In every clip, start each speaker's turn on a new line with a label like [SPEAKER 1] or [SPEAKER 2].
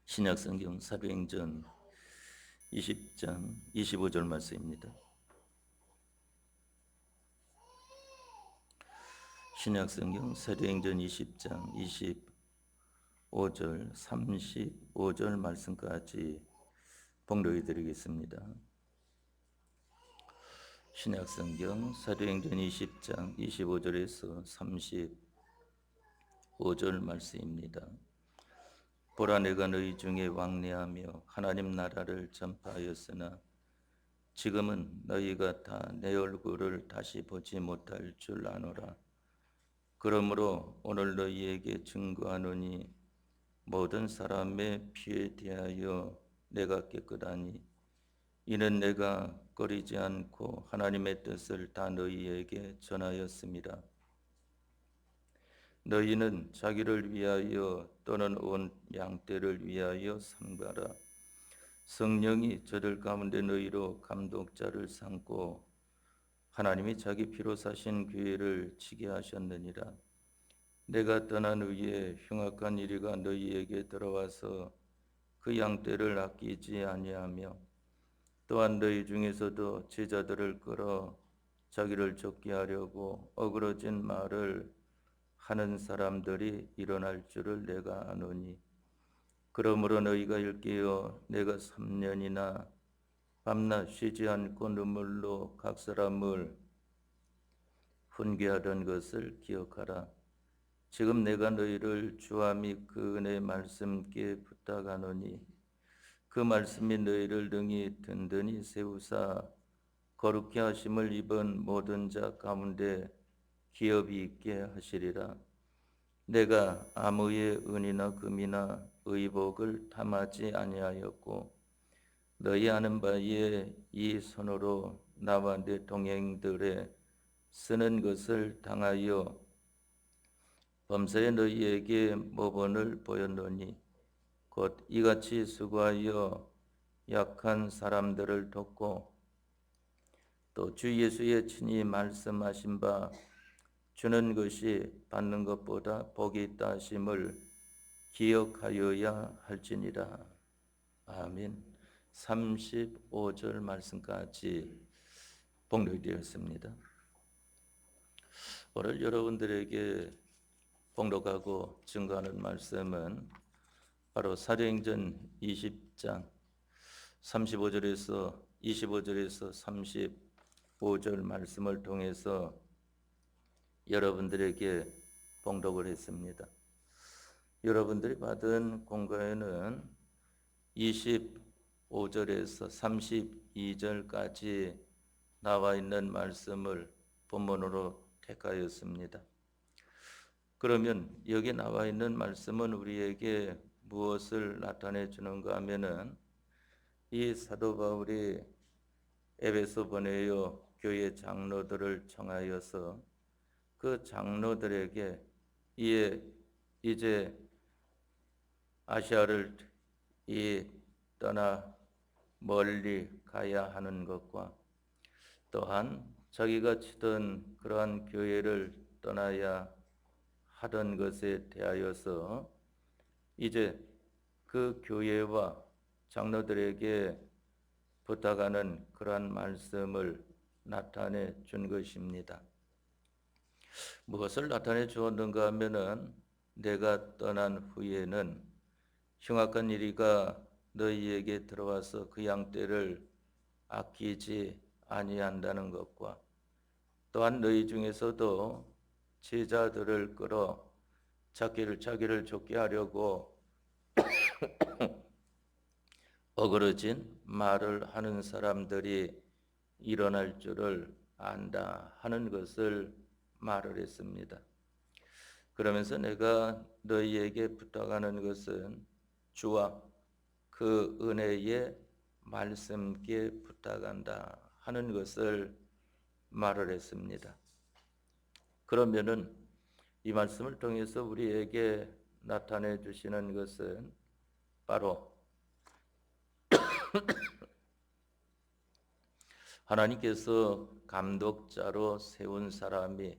[SPEAKER 1] 신약성경 사도행전 20장 25절 말씀입니다. 신약성경 사도행전 20장 25절 35절 말씀까지 봉독해 드리겠습니다. 신약성경 사도행전 20장 25절에서 35절 말씀입니다. 보라, 내가 너희 중에 왕래하며 하나님 나라를 전파하였으나 지금은 너희가 다 내 얼굴을 다시 보지 못할 줄 아노라. 그러므로 오늘 너희에게 증거하노니 모든 사람의 피에 대하여 내가 깨끗하니 이는 내가 꺼리지 않고 하나님의 뜻을 다 너희에게 전하였습니다. 너희는 자기를 위하여 또는 온 양떼를 위하여 삼가라. 성령이 저들 가운데 너희로 감독자를 삼고 하나님이 자기 피로 사신 교회를 지게 하셨느니라. 내가 떠난 후에 흉악한 이리가 너희에게 들어와서 그 양떼를 아끼지 아니하며 또한 너희 중에서도 제자들을 끌어 자기를 쫓게 하려고 어그러진 말을 하는 사람들이 일어날 줄을 내가 아노니 그러므로 너희가 일깨어 내가 3년이나 밤낮 쉬지 않고 눈물로 각 사람을 훈계하던 것을 기억하라. 지금 내가 너희를 주와 및 그 은혜의 말씀께 부탁하노니 그 말씀이 너희를 능히 든든히 세우사 거룩히 하심을 입은 모든 자 가운데 기업이 있게 하시리라. 내가 아무의 은이나 금이나 의복을 탐하지 아니하였고 너희 아는 바에 이 손으로 나와 내 동행들의 쓰는 것을 당하여 범사에 너희에게 모본을 보였노니 곧 이같이 수고하여 약한 사람들을 돕고 또 주 예수의 친히 말씀하신 바 주는 것이 받는 것보다 복이 있다 하심을 기억하여야 할지니라. 아멘. 35절 말씀까지 봉독되었습니다. 오늘 여러분들에게 봉독하고 증거하는 말씀은 바로 사도행전 20장 35절에서 25절에서 35절 말씀을 통해서 여러분들에게 봉독을 했습니다. 여러분들이 받은 공고에는 25절에서 32절까지 나와 있는 말씀을 본문으로 택하였습니다. 그러면 여기 나와 있는 말씀은 우리에게 무엇을 나타내 주는가 하면은 이 사도 바울이 에베소 보내어 교회 장로들을 청하여서 그 장로들에게 이제 아시아를 떠나 멀리 가야 하는 것과 또한 자기가 치던 그러한 교회를 떠나야 하던 것에 대하여서 이제 그 교회와 장로들에게 부탁하는 그러한 말씀을 나타내 준 것입니다. 무엇을 나타내 주었는가 하면은 내가 떠난 후에는 흉악한 이리가 너희에게 들어와서 그 양떼를 아끼지 아니한다는 것과 또한 너희 중에서도 제자들을 끌어 자기를 쫓게 하려고 어그러진 말을 하는 사람들이 일어날 줄을 안다 하는 것을 말을 했습니다. 그러면서 내가 너희에게 부탁하는 것은 주와 그 은혜의 말씀께 부탁한다 하는 것을 말을 했습니다. 그러면은 이 말씀을 통해서 우리에게 나타내 주시는 것은 바로 하나님께서 감독자로 세운 사람이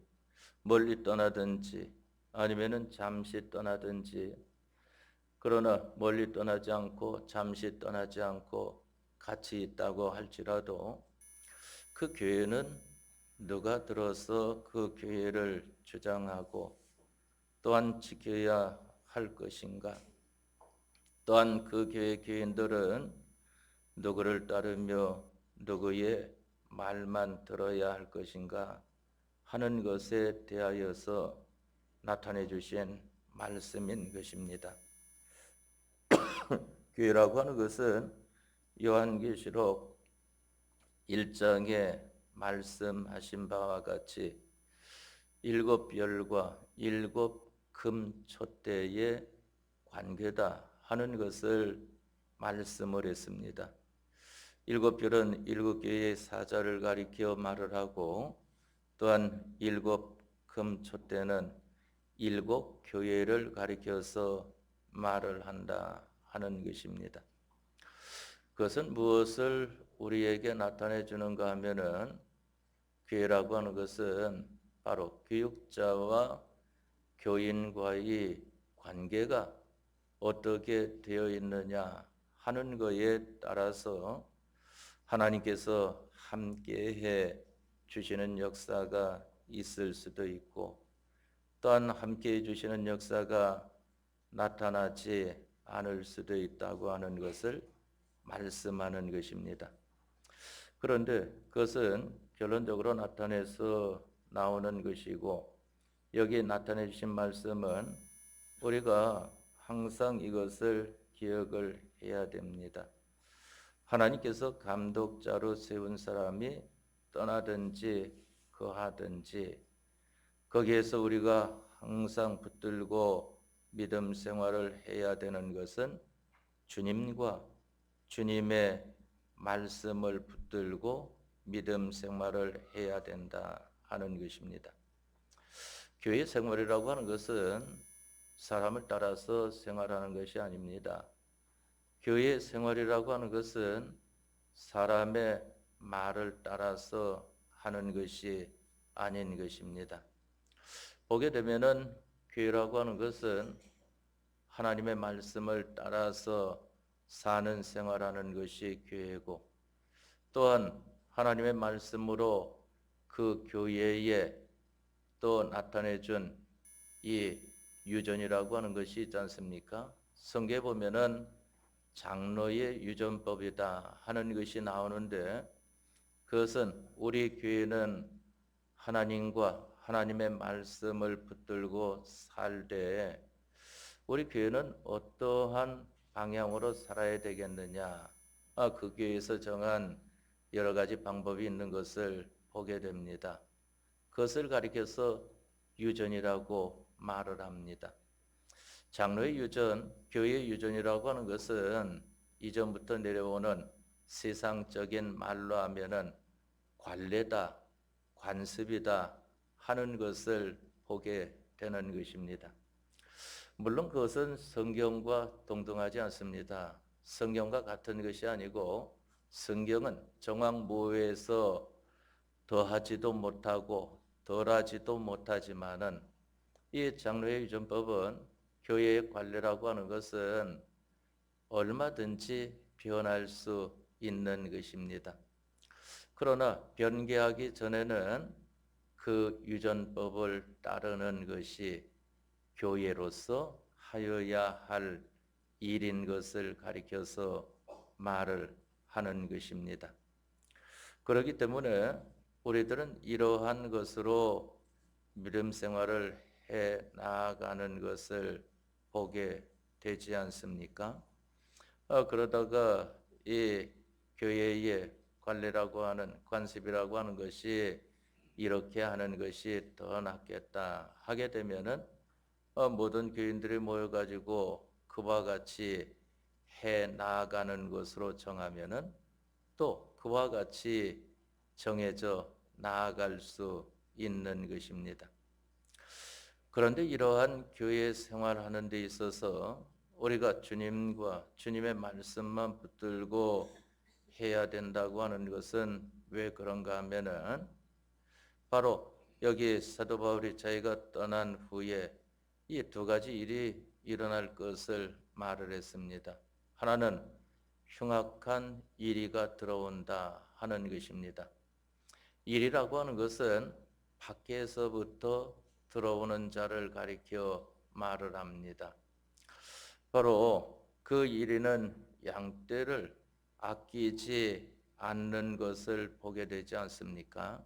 [SPEAKER 1] 멀리 떠나든지 아니면은 잠시 떠나든지 그러나 멀리 떠나지 않고 잠시 떠나지 않고 같이 있다고 할지라도 그 교회는 누가 들어서 그 교회를 주장하고 또한 지켜야 할 것인가? 또한 그 교회 교인들은 누구를 따르며 누구의 말만 들어야 할 것인가 하는 것에 대하여서 나타내 주신 말씀인 것입니다. 교회라고 하는 것은 요한계시록 1장에 말씀하신 바와 같이 일곱 별과 일곱 금촛대의 관계다 하는 것을 말씀을 했습니다. 일곱 별은 일곱 교회의 사자를 가리켜 말을 하고 또한 일곱 금촛대는 일곱 교회를 가리켜서 말을 한다 하는 것입니다. 그것은 무엇을 우리에게 나타내 주는가 하면은 교회라고 하는 것은 바로 교육자와 교인과의 관계가 어떻게 되어 있느냐 하는 것에 따라서 하나님께서 함께해 주시는 역사가 있을 수도 있고 또한 함께해 주시는 역사가 나타나지 않을 수도 있다고 하는 것을 말씀하는 것입니다. 그런데 그것은 결론적으로 나타내서 나오는 것이고 여기 나타내 주신 말씀은 우리가 항상 이것을 기억을 해야 됩니다. 하나님께서 감독자로 세운 사람이 떠나든지 거하든지 거기에서 우리가 항상 붙들고 믿음 생활을 해야 되는 것은 주님과 주님의 말씀을 붙들고 믿음 생활을 해야 된다 하는 것입니다. 교회 생활이라고 하는 것은 사람을 따라서 생활하는 것이 아닙니다. 교회 생활이라고 하는 것은 사람의 말을 따라서 하는 것이 아닌 것입니다. 보게 되면은 교회라고 하는 것은 하나님의 말씀을 따라서 사는 생활하는 것이 교회고 또한 하나님의 말씀으로 그 교회에 또 나타내 준 이 유전이라고 하는 것이 있지 않습니까? 성경에 보면은 장로의 유전법이다 하는 것이 나오는데 그것은 우리 교회는 하나님과 하나님의 말씀을 붙들고 살 때 우리 교회는 어떠한 방향으로 살아야 되겠느냐? 그 교회에서 정한 여러 가지 방법이 있는 것을 보게 됩니다. 그것을 가리켜서 유전이라고 말을 합니다. 장로의 유전, 교회의 유전이라고 하는 것은 이전부터 내려오는 세상적인 말로 하면은 관례다, 관습이다 하는 것을 보게 되는 것입니다. 물론 그것은 성경과 동등하지 않습니다. 성경과 같은 것이 아니고 성경은 정황모호에서 더하지도 못하고 덜하지도 못하지만은 이 장로의 유전법은 교회의 관례라고 하는 것은 얼마든지 변할 수 있는 것입니다. 그러나 변개하기 전에는 그 유전법을 따르는 것이 교회로서 하여야 할 일인 것을 가리켜서 말을 하는 것입니다. 그렇기 때문에 우리들은 이러한 것으로 믿음 생활을 해 나아가는 것을 보게 되지 않습니까? 그러다가 이 교회의 관례라고 하는 관습이라고 하는 것이 이렇게 하는 것이 더 낫겠다 하게 되면은 모든 교인들이 모여가지고 그와 같이 해 나아가는 것으로 정하면은 또 그와 같이 정해져 나아갈 수 있는 것입니다. 그런데 이러한 교회 생활하는 데 있어서 우리가 주님과 주님의 말씀만 붙들고 해야 된다고 하는 것은 왜 그런가 하면은 바로 여기 사도 바울이 자기가 떠난 후에 이 두 가지 일이 일어날 것을 말을 했습니다. 하나는 흉악한 이리가 들어온다 하는 것입니다. 이리라고 하는 것은 밖에서부터 들어오는 자를 가리켜 말을 합니다. 바로 그 이리는 양떼를 아끼지 않는 것을 보게 되지 않습니까?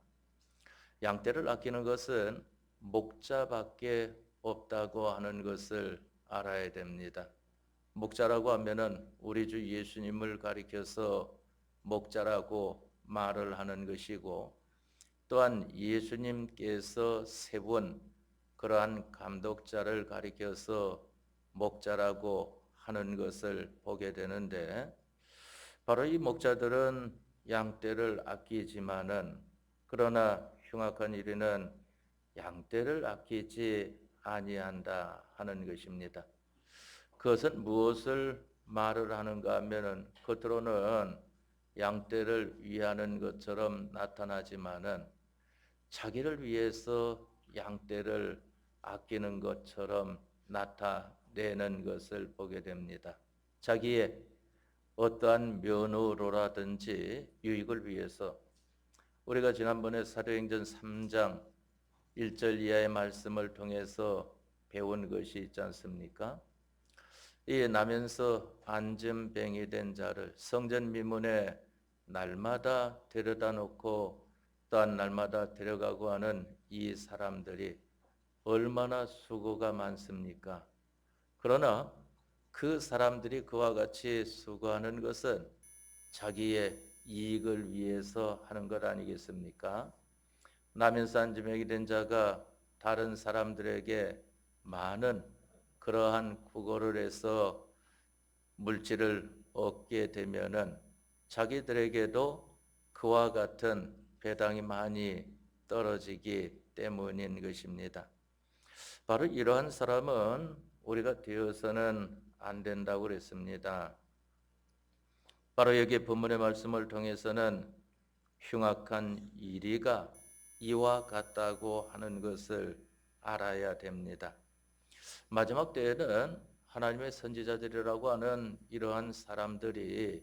[SPEAKER 1] 양떼를 아끼는 것은 목자밖에 없다고 하는 것을 알아야 됩니다. 목자라고 하면은 우리 주 예수님을 가리켜서 목자라고 말을 하는 것이고, 또한 예수님께서 세운 그러한 감독자를 가리켜서 목자라고 하는 것을 보게 되는데, 바로 이 목자들은 양떼를 아끼지만은 그러나 흉악한 이리는 양떼를 아끼지 아니한다 하는 것입니다. 그것은 무엇을 말을 하는가 하면은 겉으로는 양떼를 위하는 것처럼 나타나지만은 자기를 위해서 양떼를 아끼는 것처럼 나타내는 것을 보게 됩니다. 자기의 어떠한 면허로라든지 유익을 위해서, 우리가 지난번에 사도행전 3장 1절 이하의 말씀을 통해서 배운 것이 있지 않습니까? 이 나면서 안전병이 된 자를 성전 미문에 날마다 데려다 놓고 또한 날마다 데려가고 하는 이 사람들이 얼마나 수고가 많습니까? 그러나 그 사람들이 그와 같이 수고하는 것은 자기의 이익을 위해서 하는 것 아니겠습니까? 나면서 안전병이 된 자가 다른 사람들에게 많은 그러한 구걸을 해서 물질을 얻게 되면은 자기들에게도 그와 같은 배당이 많이 떨어지기 때문인 것입니다. 바로 이러한 사람은 우리가 되어서는 안 된다고 그랬습니다. 바로 여기 본문의 말씀을 통해서는 흉악한 이리가 이와 같다고 하는 것을 알아야 됩니다. 마지막 때에는 하나님의 선지자들이라고 하는 이러한 사람들이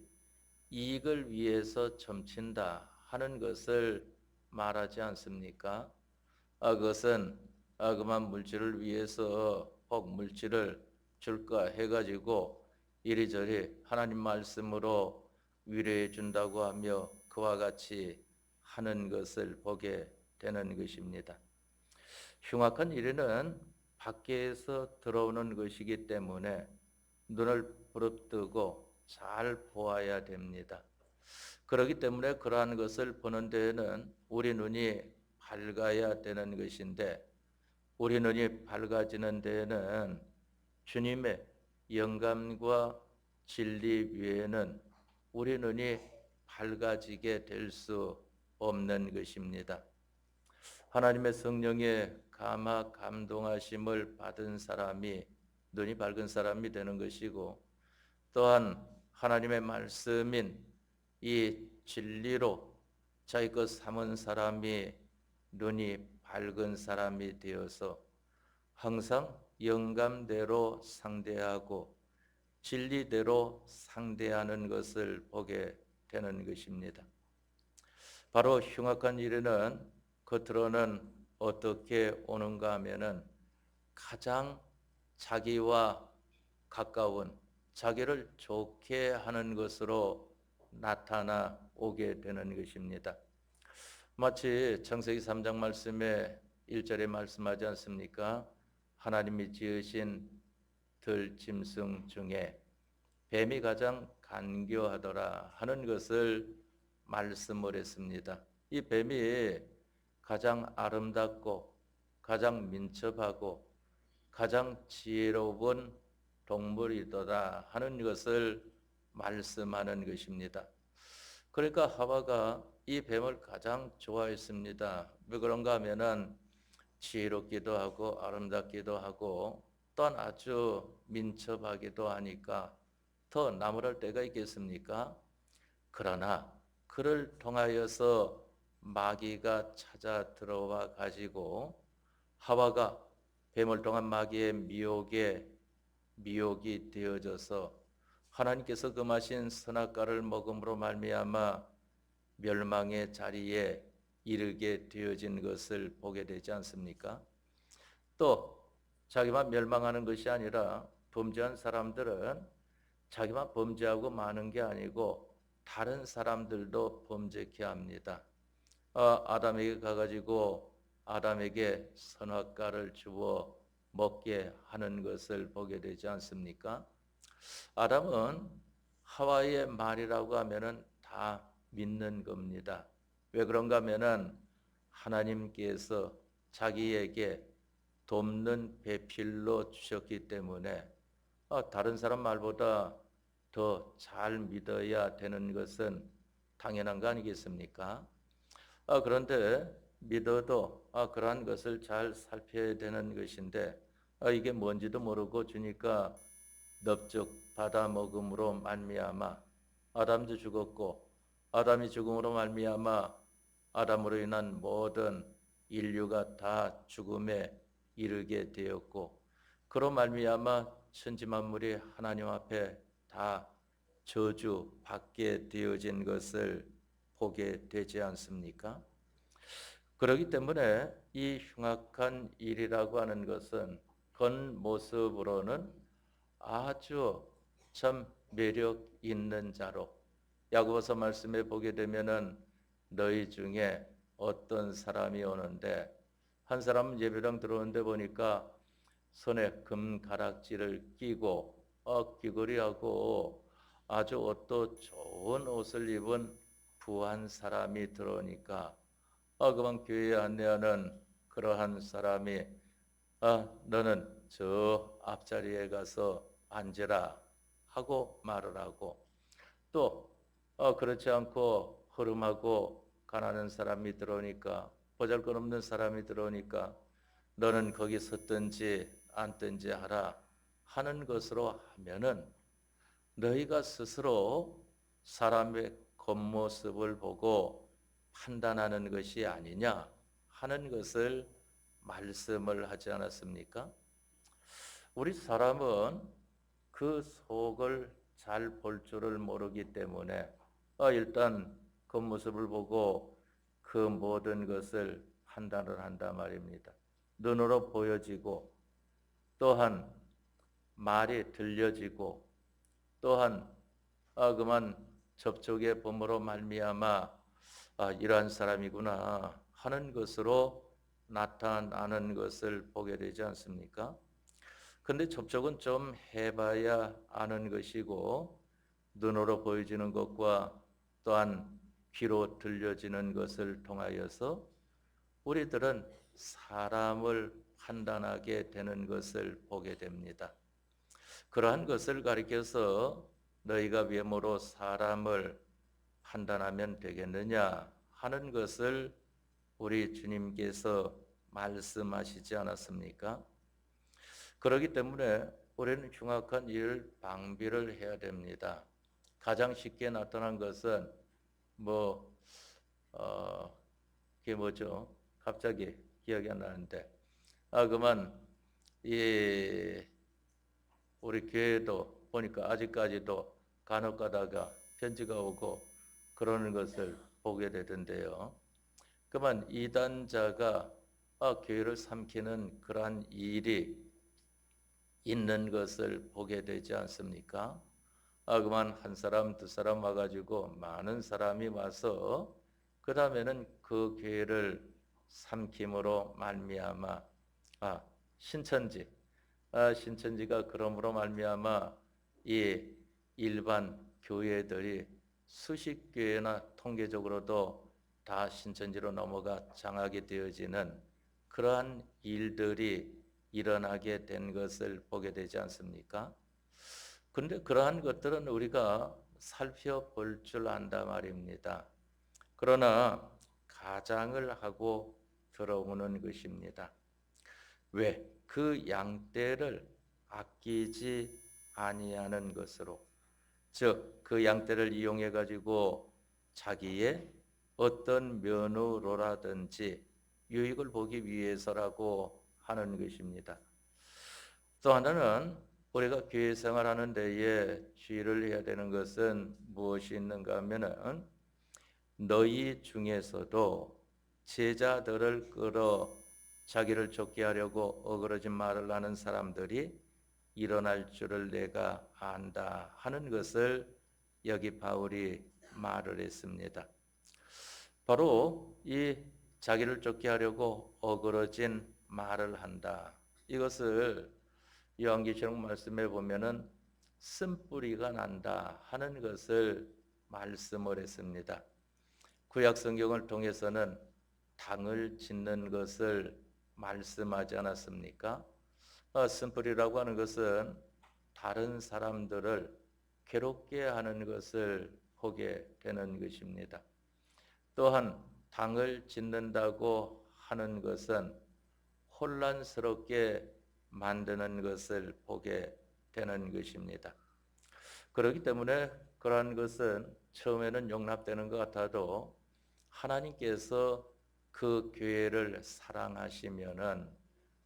[SPEAKER 1] 이익을 위해서 점친다 하는 것을 말하지 않습니까? 그것은 그만 물질을 위해서 혹 물질을 줄까 해가지고 이리저리 하나님 말씀으로 위로해 준다고 하며 그와 같이 하는 것을 보게 되는 것입니다. 흉악한 이리는 밖에서 들어오는 것이기 때문에 눈을 부릅뜨고 잘 보아야 됩니다. 그렇기 때문에 그러한 것을 보는 데에는 우리 눈이 밝아야 되는 것인데, 우리 눈이 밝아지는 데에는 주님의 영감과 진리 외에는 우리 눈이 밝아지게 될 수 없는 것입니다. 하나님의 성령의 감화 감동하심을 받은 사람이 눈이 밝은 사람이 되는 것이고, 또한 하나님의 말씀인 이 진리로 자기 것 삼은 사람이 눈이 밝은 사람이 되어서 항상 영감대로 상대하고 진리대로 상대하는 것을 보게 되는 것입니다. 바로 흉악한 일에는 겉으로는 어떻게 오는가 하면은 가장 자기와 가까운 자기를 좋게 하는 것으로 나타나 오게 되는 것입니다. 마치 창세기 3장 말씀에 1절에 말씀하지 않습니까? 하나님이 지으신 들짐승 중에 뱀이 가장 간교하더라 하는 것을 말씀을 했습니다. 이 뱀이 가장 아름답고 가장 민첩하고 가장 지혜로운 동물이더라 하는 것을 말씀하는 것입니다. 그러니까 하와가 이 뱀을 가장 좋아했습니다. 왜 그런가 하면은 지혜롭기도 하고 아름답기도 하고 또한 아주 민첩하기도 하니까 더 나무랄 데가 있겠습니까? 그러나 그를 통하여서 마귀가 찾아 들어와 가지고 하와가 뱀을 통한 마귀의 미혹에 미혹이 되어져서 하나님께서 금하신 선악과를 먹음으로 말미암아 멸망의 자리에 이르게 되어진 것을 보게 되지 않습니까? 또 자기만 멸망하는 것이 아니라 범죄한 사람들은 자기만 범죄하고 마는 게 아니고 다른 사람들도 범죄케 합니다. 아담에게 가가지고 아담에게 선악과를 주어 먹게 하는 것을 보게 되지 않습니까? 아담은 하와의 말이라고 하면은 다 믿는 겁니다. 왜 그런가 하면은 하나님께서 자기에게 돕는 배필로 주셨기 때문에 다른 사람 말보다 더 잘 믿어야 되는 것은 당연한 거 아니겠습니까? 그런데 믿어도 그러한 것을 잘 살펴야 되는 것인데 이게 뭔지도 모르고 주니까 넙죽 받아 먹음으로 말미암아 아담도 죽었고 아담이 죽음으로 말미암아 아담으로 인한 모든 인류가 다 죽음에 이르게 되었고 그로 말미암아 천지 만물이 하나님 앞에 다 저주받게 되어진 것을 보게 되지 않습니까? 그렇기 때문에 이 흉악한 일이라고 하는 것은 겉모습으로는 아주 참 매력 있는 자로 야고보서 말씀에 보게 되면은 너희 중에 어떤 사람이 오는데 한 사람은 예배당 들어오는데 보니까 손에 금 가락지를 끼고 귀걸이하고 아주 옷도 좋은 옷을 입은 부한 사람이 들어오니까 그만 교회에 안내하는 그러한 사람이 너는 저 앞자리에 가서 앉으라 하고 말을 하고 또 그렇지 않고 허름하고 가난한 사람이 들어오니까 보잘것없는 사람이 들어오니까 너는 거기 섰든지 앉든지 하라 하는 것으로 하면은 너희가 스스로 사람의 겉모습을 보고 판단하는 것이 아니냐 하는 것을 말씀을 하지 않았습니까? 우리 사람은 그 속을 잘 볼 줄을 모르기 때문에 일단 겉모습을 보고 그 모든 것을 판단을 한단 말입니다. 눈으로 보여지고 또한 말이 들려지고 또한 그만 접촉의 범으로 말미암아 이러한 사람이구나 하는 것으로 나타나는 것을 보게 되지 않습니까? 근데 접촉은 좀 해봐야 아는 것이고 눈으로 보여지는 것과 또한 귀로 들려지는 것을 통하여서 우리들은 사람을 판단하게 되는 것을 보게 됩니다. 그러한 것을 가리켜서 너희가 외모로 사람을 판단하면 되겠느냐 하는 것을 우리 주님께서 말씀하시지 않았습니까? 그렇기 때문에 우리는 흉악한 일을 방비를 해야 됩니다. 가장 쉽게 나타난 것은 그게 뭐죠? 갑자기 기억이 안 나는데 그만 우리 교회도 보니까 아직까지도 간혹 가다가 편지가 오고 그러는 것을 보게 되던데요. 그만 이단자가 교회를 삼키는 그러한 일이 있는 것을 보게 되지 않습니까? 그만 한 사람 두 사람 와가지고 많은 사람이 와서 그 다음에는 그 교회를 삼킴으로 말미암아 신천지 신천지가 그러므로 말미암아 이 일반 교회들이 수십 교회나 통계적으로도 다 신천지로 넘어가 장악이 되어지는 그러한 일들이 일어나게 된 것을 보게 되지 않습니까? 그런데 그러한 것들은 우리가 살펴볼 줄 안다 말입니다. 그러나 가장을 하고 들어오는 것입니다. 왜? 그 양떼를 아끼지 아니하는 것으로, 즉 그 양떼를 이용해 가지고 자기의 어떤 면으로라든지 유익을 보기 위해서라고 하는 것입니다. 또 하나는 우리가 교회 생활하는 데에 주의를 해야 되는 것은 무엇이 있는가 하면은 너희 중에서도 제자들을 끌어 자기를 쫓게 하려고 어그러진 말을 하는 사람들이 일어날 줄을 내가 안다 하는 것을 여기 바울이 말을 했습니다. 바로 이 자기를 쫓게 하려고 어그러진 말을 한다. 이것을 요한계시록 말씀에 보면은 쓴뿌리가 난다 하는 것을 말씀을 했습니다. 구약 성경을 통해서는 당을 짓는 것을 말씀하지 않았습니까? 쓴뿌리라고 하는 것은 다른 사람들을 괴롭게 하는 것을 보게 되는 것입니다. 또한 당을 짓는다고 하는 것은 혼란스럽게 만드는 것을 보게 되는 것입니다. 그렇기 때문에 그러한 것은 처음에는 용납되는 것 같아도 하나님께서 그 교회를 사랑하시면은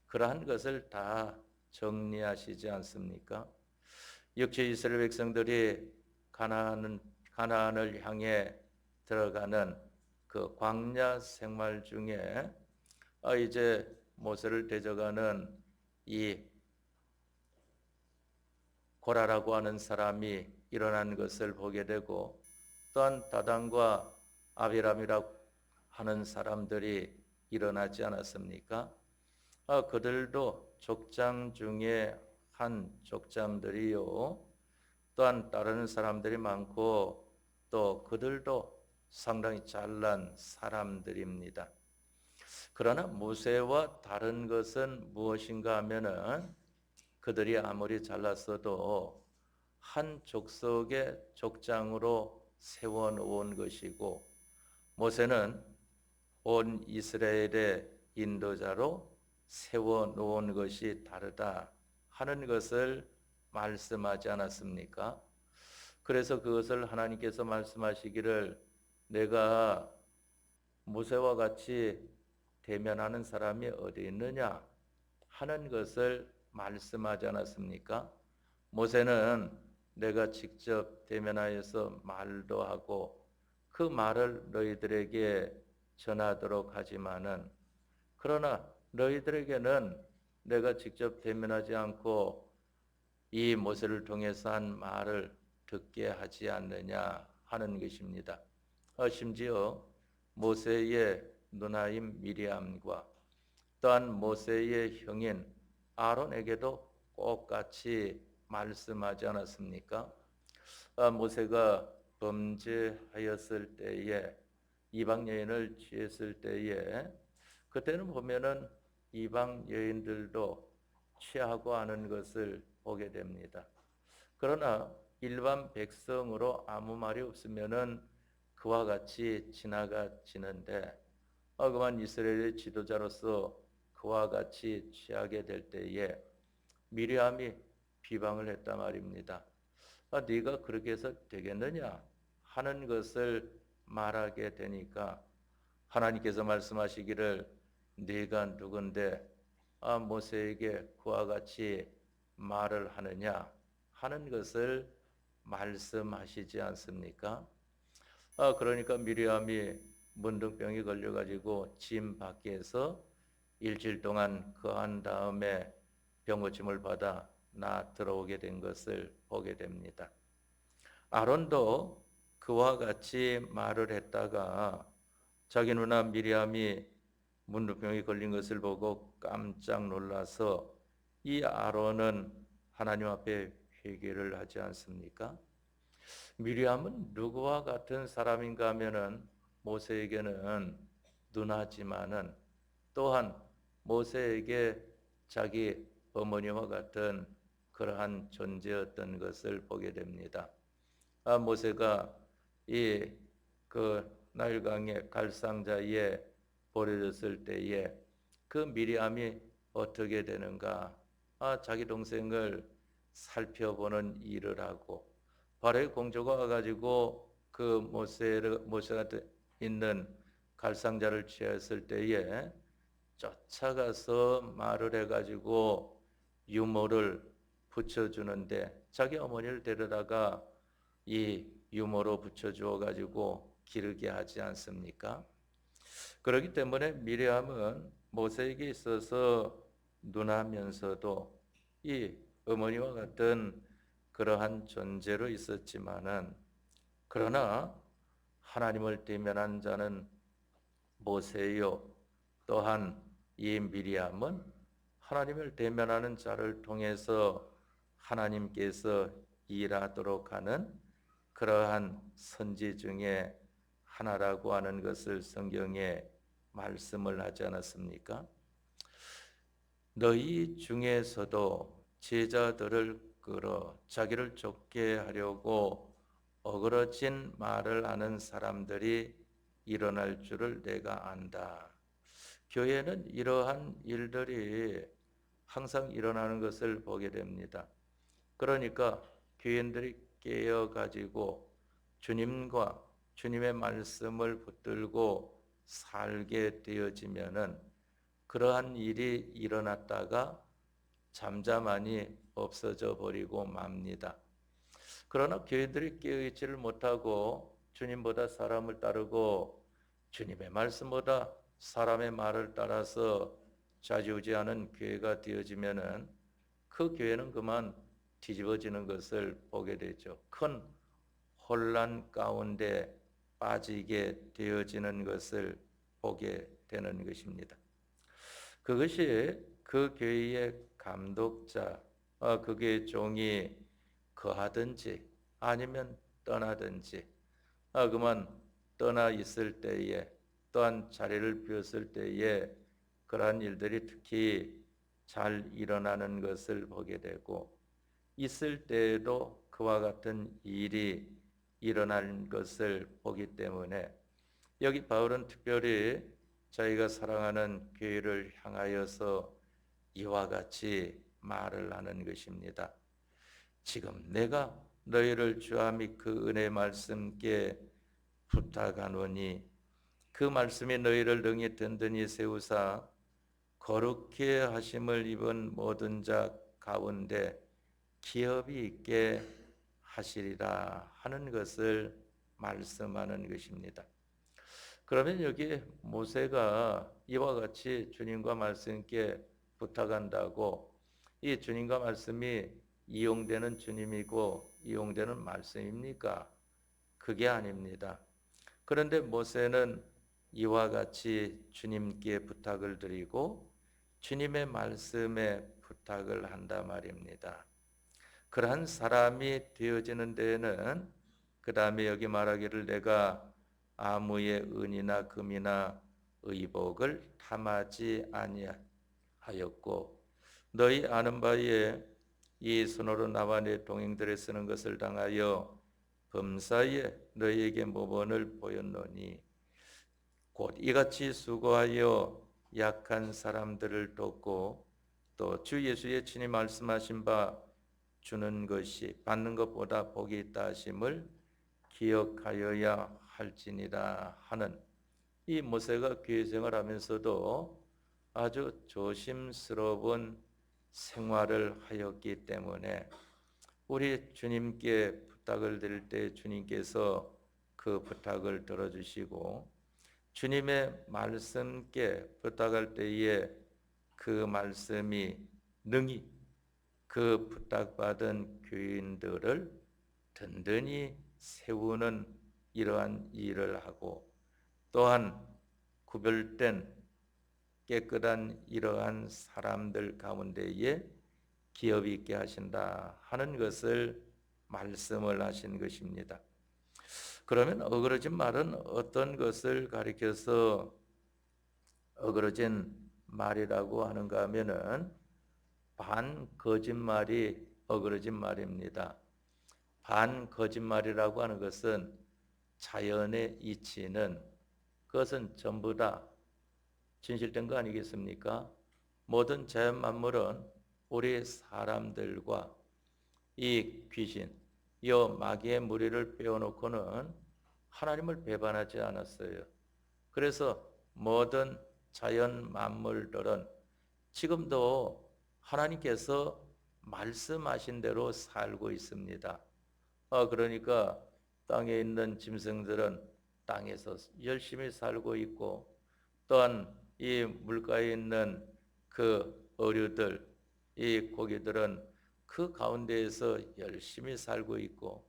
[SPEAKER 1] 그러한 것을 다 정리하시지 않습니까? 육체 이스라엘 백성들이 가나안을 향해 들어가는 그 광야 생활 중에 이제 모세를 대적하는 이 고라라고 하는 사람이 일어난 것을 보게 되고 또한 다단과 아비람이라고 하는 사람들이 일어나지 않았습니까? 그들도 족장 중에 한 족장들이요. 또한 다른 사람들이 많고 또 그들도 상당히 잘난 사람들입니다. 그러나 모세와 다른 것은 무엇인가 하면은 그들이 아무리 잘났어도 한 족속의 족장으로 세워놓은 것이고 모세는 온 이스라엘의 인도자로 세워놓은 것이 다르다 하는 것을 말씀하지 않았습니까? 그래서 그것을 하나님께서 말씀하시기를 내가 모세와 같이 대면하는 사람이 어디 있느냐 하는 것을 말씀하지 않았습니까? 모세는 내가 직접 대면하여서 말도 하고 그 말을 너희들에게 전하도록 하지만은 그러나 너희들에게는 내가 직접 대면하지 않고 이 모세를 통해서 한 말을 듣게 하지 않느냐 하는 것입니다. 심지어 모세의 누나인 미리암과 또한 모세의 형인 아론에게도 똑같이 말씀하지 않았습니까? 모세가 범죄하였을 때에 이방 여인을 취했을 때에 그때는 보면은 이방 여인들도 취하고 하는 것을 보게 됩니다. 그러나 일반 백성으로 아무 말이 없으면은 그와 같이 지나가지는데 그만 이스라엘의 지도자로서 그와 같이 취하게 될 때에 미리암이 비방을 했단 말입니다. 네가 그렇게 해서 되겠느냐 하는 것을 말하게 되니까 하나님께서 말씀하시기를 네가 누군데 모세에게 그와 같이 말을 하느냐 하는 것을 말씀하시지 않습니까? 그러니까 미리암이 문둥병이 걸려가지고 진 밖에서 일주일 동안 거한 다음에 병고침을 받아 나 들어오게 된 것을 보게 됩니다. 아론도 그와 같이 말을 했다가 자기 누나 미리암이 문둥병이 걸린 것을 보고 깜짝 놀라서 이 아론은 하나님 앞에 회개를 하지 않습니까? 미리암은 누구와 같은 사람인가 하면은 모세에게는 누나지만은 또한 모세에게 자기 어머니와 같은 그러한 존재였던 것을 보게 됩니다. 모세가 이 그 나일강의 갈상자에 버려졌을 때에 그 미리암이 어떻게 되는가? 자기 동생을 살펴보는 일을 하고 바로의 공주가 와가지고 그 모세가 있는 갈상자를 취했을 때에 쫓아가서 말을 해가지고 유모를 붙여주는데 자기 어머니를 데려다가 이 유모로 붙여주어 가지고 기르게 하지 않습니까? 그렇기 때문에 미리암은 모세에게 있어서 누나면서도 이 어머니와 같은 그러한 존재로 있었지만은, 그러나 하나님을 대면한 자는 모세요, 또한 이 미리암은 하나님을 대면하는 자를 통해서 하나님께서 일하도록 하는 그러한 선지 중에 하나라고 하는 것을 성경에 말씀을 하지 않았습니까? 너희 중에서도 제자들을 끌어 자기를 쫓게 하려고 어그러진 말을 하는 사람들이 일어날 줄을 내가 안다. 교회는 이러한 일들이 항상 일어나는 것을 보게 됩니다. 그러니까 교인들이 깨어가지고 주님과 주님의 말씀을 붙들고 살게 되어지면은 그러한 일이 일어났다가 잠잠하니 없어져 버리고 맙니다. 그러나 교인들이 깨어있지를 못하고 주님보다 사람을 따르고 주님의 말씀보다 사람의 말을 따라서 좌지우지하는 교회가 되어지면은 그 교회는 그만 뒤집어지는 것을 보게 되죠. 큰 혼란 가운데 빠지게 되어지는 것을 보게 되는 것입니다. 그것이 그 교회의 감독자, 그 교회의 종이 거하든지 아니면 떠나든지, 그만 떠나 있을 때에, 또한 자리를 비웠을 때에 그러한 일들이 특히 잘 일어나는 것을 보게 되고, 있을 때에도 그와 같은 일이 일어난 것을 보기 때문에 여기 바울은 특별히 자기가 사랑하는 교회를 향하여서 이와 같이 말을 하는 것입니다. 지금 내가 너희를 주와 및 그 은혜 말씀께 부탁하노니 그 말씀이 너희를 능히 든든히 세우사 거룩해 하심을 입은 모든 자 가운데 기업이 있게 하시리라 하는 것을 말씀하는 것입니다. 그러면 여기 모세가 이와 같이 주님과 말씀께 부탁한다고 이 주님과 말씀이 이용되는 주님이고 이용되는 말씀입니까? 그게 아닙니다. 그런데 모세는 이와 같이 주님께 부탁을 드리고 주님의 말씀에 부탁을 한단 말입니다. 그러한 사람이 되어지는 데에는 그 다음에 여기 말하기를 내가 아무의 은이나 금이나 의복을 탐하지 아니하였고 너희 아는 바에 이 손으로 나와 내 동행들에 쓰는 것을 당하여 범사에 너희에게 모본을 보였노니 곧 이같이 수고하여 약한 사람들을 돕고 또 주 예수의 친히 말씀하신 바 주는 것이 받는 것보다 복이 있다 하심을 기억하여야 할지니라 하는 이 모세가 교회 생활하면서도 아주 조심스러운 생활을 하였기 때문에 우리 주님께 부탁을 드릴 때 주님께서 그 부탁을 들어주시고 주님의 말씀께 부탁할 때에 그 말씀이 능히 그 부탁받은 교인들을 든든히 세우는 이러한 일을 하고 또한 구별된 깨끗한 이러한 사람들 가운데에 기업이 있게 하신다 하는 것을 말씀을 하신 것입니다. 그러면 어그러진 말은 어떤 것을 가리켜서 어그러진 말이라고 하는가 하면은 반거짓말이 어그러진 말입니다. 반거짓말이라고 하는 것은 자연의 이치는 그것은 전부 다 진실된 거 아니겠습니까? 모든 자연 만물은 우리 사람들과 이 귀신, 이 마귀의 무리를 빼어놓고는 하나님을 배반하지 않았어요. 그래서 모든 자연 만물들은 지금도 하나님께서 말씀하신 대로 살고 있습니다. 그러니까 땅에 있는 짐승들은 땅에서 열심히 살고 있고, 또한 이 물가에 있는 그 어류들, 이 고기들은 그 가운데에서 열심히 살고 있고,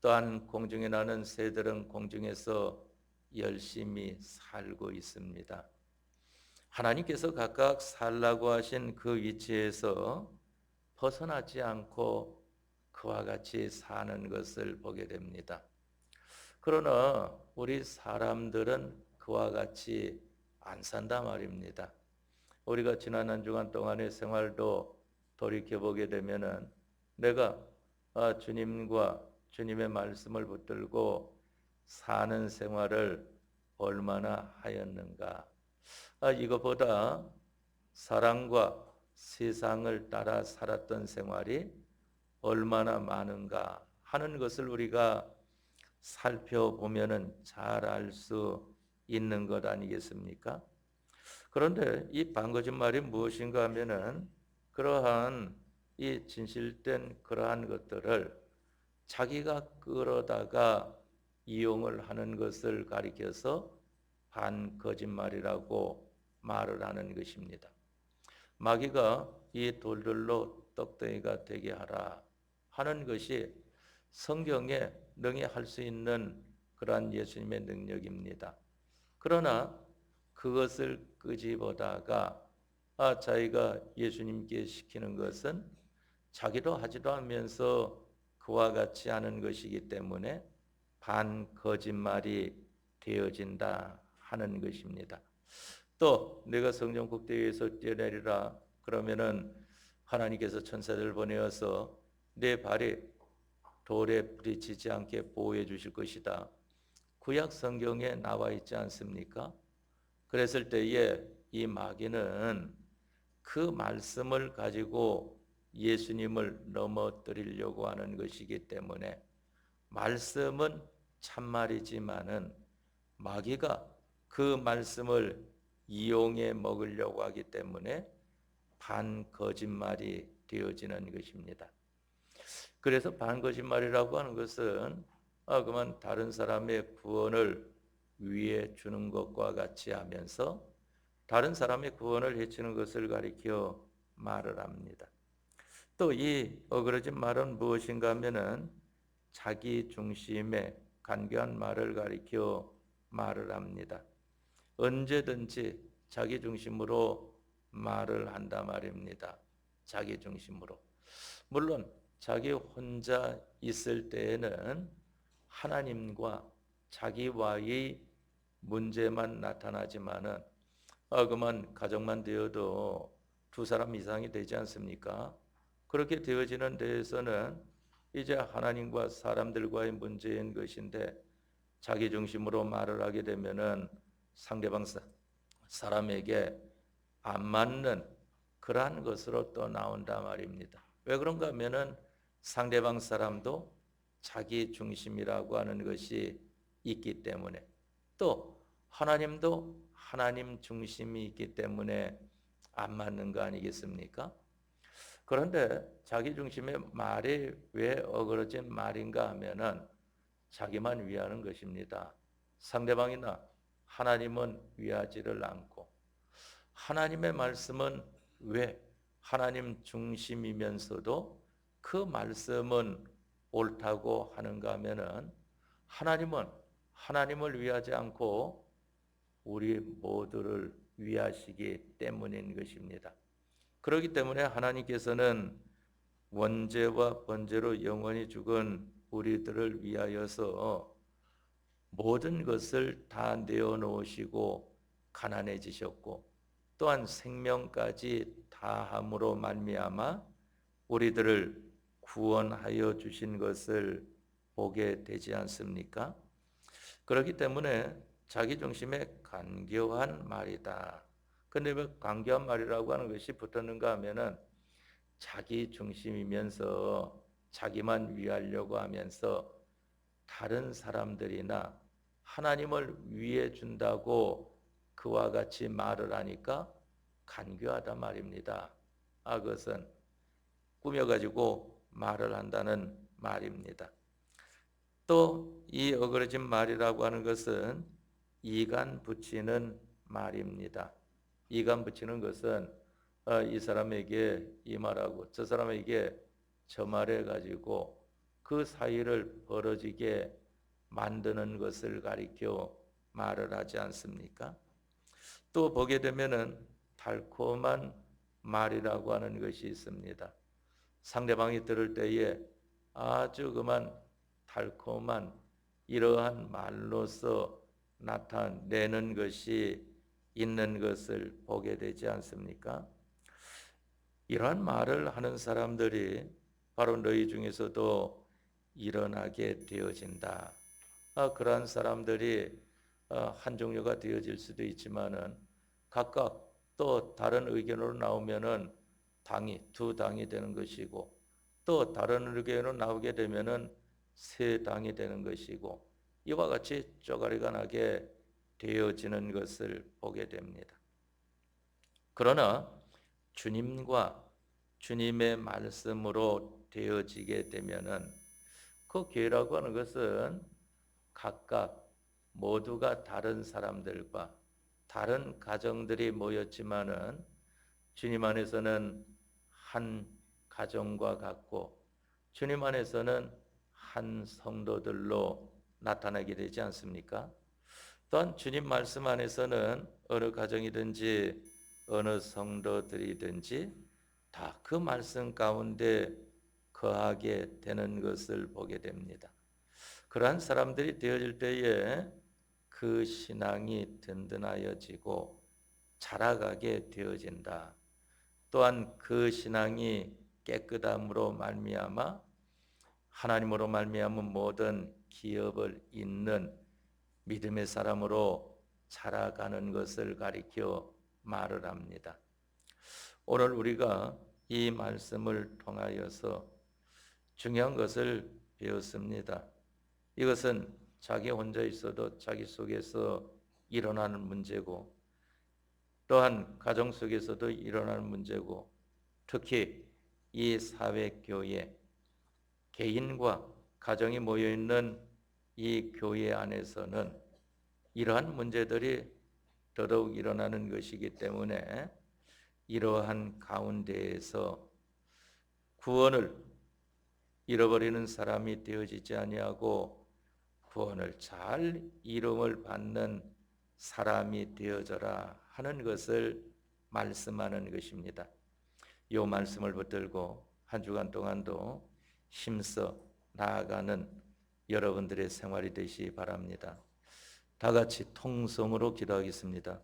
[SPEAKER 1] 또한 공중에 나는 새들은 공중에서 열심히 살고 있습니다. 하나님께서 각각 살라고 하신 그 위치에서 벗어나지 않고 그와 같이 사는 것을 보게 됩니다. 그러나 우리 사람들은 그와 같이 안 산다 말입니다. 우리가 지난 한 주간 동안의 생활도 돌이켜보게 되면은 내가 주님과 주님의 말씀을 붙들고 사는 생활을 얼마나 하였는가. 이것보다 사랑과 세상을 따라 살았던 생활이 얼마나 많은가 하는 것을 우리가 살펴보면은 잘 알 수 있는 것 아니겠습니까? 그런데 이 반거짓말이 무엇인가 하면은 그러한 이 진실된 그러한 것들을 자기가 끌어다가 이용을 하는 것을 가리켜서 반거짓말이라고 말을 하는 것입니다. 마귀가 이 돌들로 떡덩이가 되게 하라 하는 것이 성경에 능히 할 수 있는 그러한 예수님의 능력입니다. 그러나 그것을 끄집어다가 자기가 예수님께 시키는 것은 자기도 하지도 않으면서 그와 같이 하는 것이기 때문에 반거짓말이 되어진다 하는 것입니다. 또 내가 성전국대에서 뛰어내리라 그러면은 하나님께서 천사들을 보내어서 내 발이 돌에 부딪히지 않게 보호해 주실 것이다. 구약 성경에 나와 있지 않습니까? 그랬을 때에 이 마귀는 그 말씀을 가지고 예수님을 넘어뜨리려고 하는 것이기 때문에 말씀은 참말이지만은 마귀가 그 말씀을 이용해 먹으려고 하기 때문에 반거짓말이 되어지는 것입니다. 그래서 반거짓말이라고 하는 것은 그만 다른 사람의 구원을 위해 주는 것과 같이 하면서 다른 사람의 구원을 해치는 것을 가리켜 말을 합니다. 또 이 어그러진 말은 무엇인가 하면은 자기 중심의 간교한 말을 가리켜 말을 합니다. 언제든지 자기 중심으로 말을 한다 말입니다. 자기 중심으로. 물론 자기 혼자 있을 때에는 하나님과 자기와의 문제만 나타나지만은 그만 가정만 되어도 두 사람 이상이 되지 않습니까? 그렇게 되어지는 데에서는 이제 하나님과 사람들과의 문제인 것인데 자기 중심으로 말을 하게 되면은 상대방 사람에게 안 맞는 그러한 것으로 또 나온다 말입니다. 왜 그런가 하면은 상대방 사람도 자기 중심이라고 하는 것이 있기 때문에 또 하나님도 하나님 중심이 있기 때문에 안 맞는 거 아니겠습니까? 그런데 자기 중심의 말이 왜 어그러진 말인가 하면은 자기만 위하는 것입니다. 상대방이나 하나님은 위하지를 않고 하나님의 말씀은 왜 하나님 중심이면서도 그 말씀은 옳다고 하는가 하면은 하나님은 하나님을 위하지 않고 우리 모두를 위하시기 때문인 것입니다. 그렇기 때문에 하나님께서는 원죄와 번제로 영원히 죽은 우리들을 위하여서 모든 것을 다 내어놓으시고 가난해지셨고 또한 생명까지 다함으로 말미암아 우리들을 구원하여 주신 것을 보게 되지 않습니까? 그렇기 때문에 자기 중심의 간교한 말이다. 근데 왜 간교한 말이라고 하는 것이 붙었는가 하면은 자기 중심이면서 자기만 위하려고 하면서 다른 사람들이나 하나님을 위해 준다고 그와 같이 말을 하니까 간교하다 말입니다. 그것은 꾸며가지고 말을 한다는 말입니다. 또 이 어그러진 말이라고 하는 것은 이간 붙이는 말입니다. 이간 붙이는 것은 이 사람에게 이 말하고 저 사람에게 저 말해 가지고 그 사이를 벌어지게 만드는 것을 가리켜 말을 하지 않습니까? 또 보게 되면은 달콤한 말이라고 하는 것이 있습니다. 상대방이 들을 때에 아주 그만 달콤한 이러한 말로서 나타내는 것이 있는 것을 보게 되지 않습니까? 이러한 말을 하는 사람들이 바로 너희 중에서도 일어나게 되어진다. 그러한 사람들이 한 종류가 되어질 수도 있지만은 각각 또 다른 의견으로 나오면은 당이 두 당이 되는 것이고 또 다른 의견으로 나오게 되면은 세 당이 되는 것이고 이와 같이 쪼가리가 나게 되어지는 것을 보게 됩니다. 그러나 주님과 주님의 말씀으로 되어지게 되면은 그 교회라고 하는 것은 각각 모두가 다른 사람들과 다른 가정들이 모였지만은 주님 안에서는 한 가정과 같고 주님 안에서는 한 성도들로 나타나게 되지 않습니까? 또한 주님 말씀 안에서는 어느 가정이든지 어느 성도들이든지 다 그 말씀 가운데 거하게 되는 것을 보게 됩니다. 그러한 사람들이 되어질 때에 그 신앙이 든든하여지고 자라가게 되어진다. 또한 그 신앙이 깨끗함으로 말미암아 하나님으로 말미암은 모든 기업을 잇는 믿음의 사람으로 자라가는 것을 가리켜 말을 합니다. 오늘 우리가 이 말씀을 통하여서 중요한 것을 배웠습니다. 이것은 자기 혼자 있어도 자기 속에서 일어나는 문제고 또한 가정 속에서도 일어나는 문제고 특히 이 사회교회 개인과 가정이 모여있는 이 교회 안에서는 이러한 문제들이 더더욱 일어나는 것이기 때문에 이러한 가운데에서 구원을 잃어버리는 사람이 되어지지 아니하고 구원을 잘 이름을 받는 사람이 되어져라 하는 것을 말씀하는 것입니다. 이 말씀을 붙들고 한 주간 동안도 힘써 나아가는 여러분들의 생활이 되시기 바랍니다. 다 같이 통성으로 기도하겠습니다.